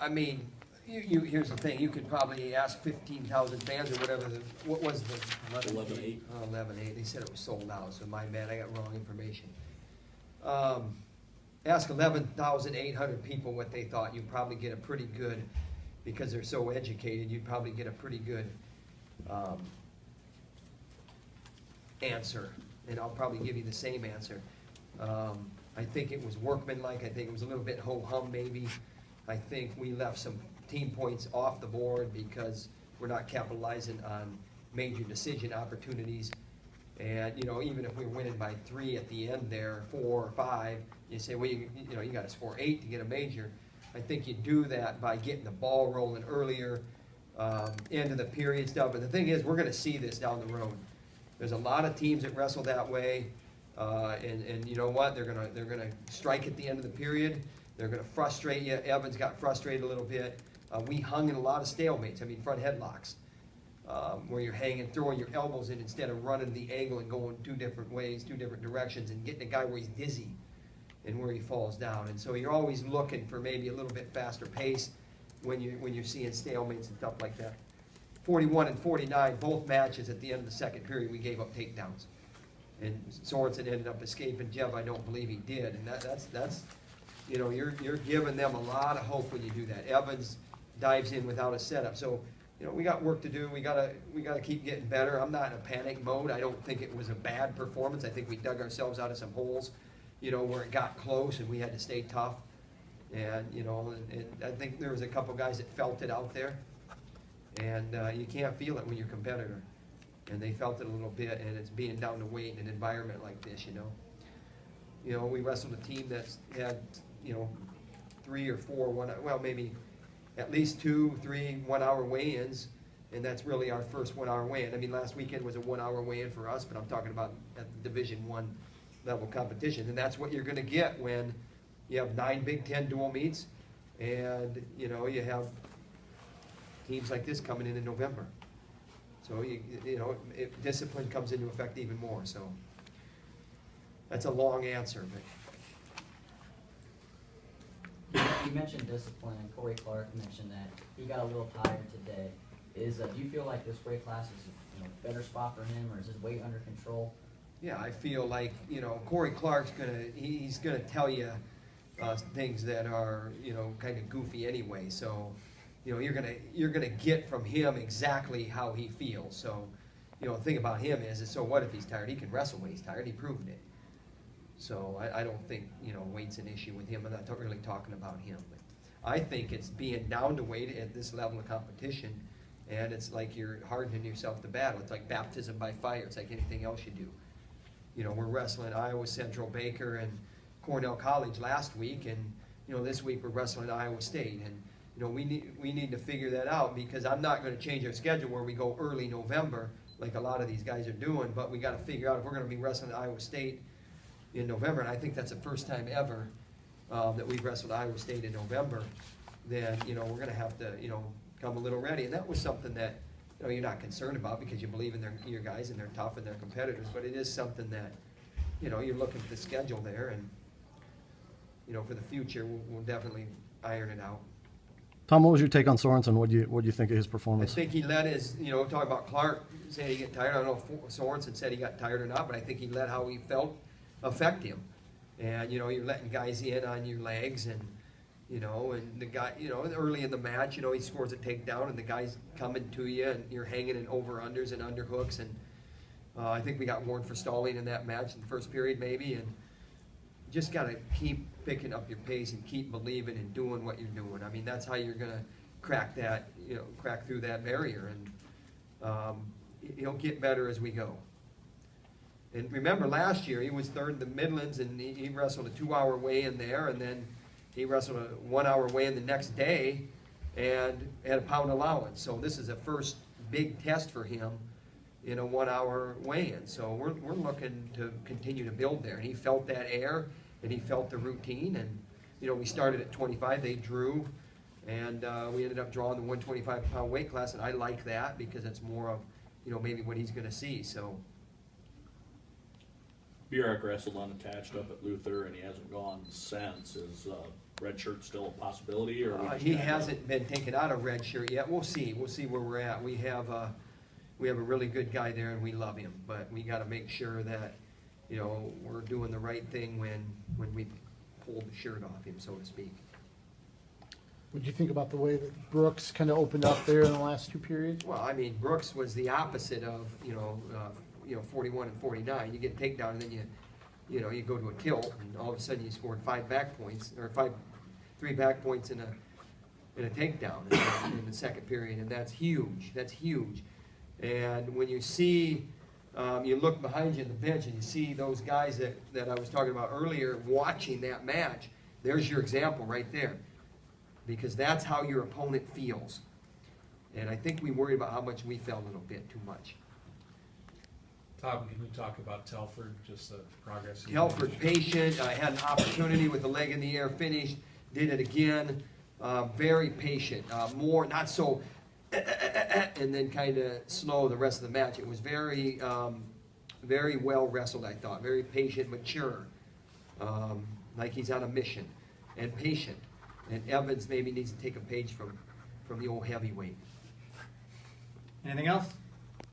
I mean, here's the thing, you could probably ask 15,000 fans or whatever, what was the? 11-8. 11-8, they said it was sold out, so my bad, I got wrong information. Ask 11,800 people what they thought, you'd probably get a pretty good, because they're so educated, you'd probably get a pretty good answer, and I'll probably give you the same answer. I think it was workmanlike, I think it was a little bit ho-hum maybe. I think we left some team points off the board because we're not capitalizing on major decision opportunities. And, you know, even if we're winning by 3 at the end there, 4 or 5, you say, well, you got to score 8 to get a major. I think you do that by getting the ball rolling earlier, end of the period stuff. But the thing is, we're going to see this down the road. There's a lot of teams that wrestle that way, and you know what? They're gonna strike at the end of the period. They're gonna frustrate you. Evans got frustrated a little bit. We hung in a lot of stalemates. I mean, front headlocks, where you're hanging, throwing your elbows in instead of running the angle and going 2 different ways, 2 different directions, and getting a guy where he's dizzy and where he falls down. And so you're always looking for maybe a little bit faster pace when you're seeing stalemates and stuff like that. 41 and 49, both matches at the end of the second period, we gave up takedowns. And Sorensen ended up escaping. Jeff, I don't believe he did. And that's you know, you're giving them a lot of hope when you do that. Evans dives in without a setup. So, you know, we got work to do. We gotta keep getting better. I'm not in a panic mode. I don't think it was a bad performance. I think we dug ourselves out of some holes, you know, where it got close and we had to stay tough. And, you know, and I think there was a couple guys that felt it out there. And you can't feel it when you're a competitor. And they felt it a little bit, and it's being down to weight in an environment like this, you know. You know, we wrestled a team that's had, you know, 3 or 4, well, maybe at least 2, 3 1-hour weigh-ins, and that's really our first 1-hour weigh-in. I mean, last weekend was a 1-hour weigh-in for us, but I'm talking about at the Division I level competition, and that's what you're going to get when you have 9 Big Ten dual meets, and, you know, you have teams like this coming in November. So, you know, discipline comes into effect even more. So that's a long answer. But. You mentioned discipline, and Corey Clark mentioned that he got a little tired today. Do you feel like this weight class is a better spot for him, or is his weight under control? Yeah, I feel like, you know, Corey Clark's he's gonna tell you things that are, you know, kind of goofy anyway. So, you know, you're gonna get from him exactly how he feels. So, you know, the thing about him is so what if he's tired? He can wrestle when he's tired. He proved it. So I don't think, you know, weight's an issue with him. I'm not really talking about him. But I think it's being down to weight at this level of competition, and it's like you're hardening yourself to battle. It's like baptism by fire. It's like anything else you do. You know, we're wrestling Iowa Central, Baker, and Cornell College last week, and, you know, this week we're wrestling Iowa State. And, you know, we need to figure that out, because I'm not going to change our schedule where we go early November like a lot of these guys are doing, but we got to figure out if we're going to be wrestling Iowa State in November, and I think that's the first time ever that we've wrestled Iowa State in November, then, you know, we're going to have to, you know, come a little ready. And that was something that, you know, you're not concerned about because you believe in your guys and they're tough and they're competitors, but it is something that, you know, you're looking at the schedule there, and, you know, for the future, we'll definitely iron it out. Tom, what was your take on Sorensen? What do you think of his performance? I think he let his, you know, talking about Clark saying he get tired. I don't know if Sorensen said he got tired or not, but I think he let how he felt affect him. And, you know, you're letting guys in on your legs, and, you know, and the guy, you know, early in the match, you know, he scores a takedown and the guy's coming to you and you're hanging in over-unders and underhooks. And I think we got warned for stalling in that match in the first period maybe. And just got to keep picking up your pace and keep believing and doing what you're doing. I mean, that's how you're going to crack that, you know, crack through that barrier. And he'll get better as we go. And remember, last year he was third in the Midlands, and he wrestled a 2-hour weigh-in there, and then he wrestled a 1-hour weigh-in the next day and had a pound allowance. So this is a first big test for him in a 1-hour weigh-in. So we're looking to continue to build there. And he felt that air, and he felt the routine. And, you know, we started at 25, they drew, and we ended up drawing the 125-pound weight class, and I like that because it's more of, you know, maybe what he's going to see. So. Burek wrestled unattached up at Luther, and he hasn't gone since. Is red shirt still a possibility, or we just He kinda- hasn't been taken out of red shirt yet. We'll see where we're at. We have a really good guy there, and we love him, but we gotta make sure that, you know, we're doing the right thing when we pull the shirt off him, so to speak. What'd you think about the way that Brooks kind of opened up there in the last two periods? Well, I mean, Brooks was the opposite of, 41 and 49. You get a takedown, and then you go to a tilt, and all of a sudden you scored 5 back points, or 3 back points in a takedown in the second period, and that's huge. That's huge. And when you see, you look behind you in the bench, and you see those guys that I was talking about earlier watching that match, there's your example right there. Because that's how your opponent feels. And I think we worried about how much we felt a little bit too much. Tom, can you talk about Telford, just the progress? he Telford, made? patient, had an opportunity with the leg in the air, finished, did it again, very patient, more, not so, and then kind of slow the rest of the match. It was very, very well wrestled, I thought, very patient, mature, like he's on a mission, and patient. And Evans maybe needs to take a page from the old heavyweight. Anything else?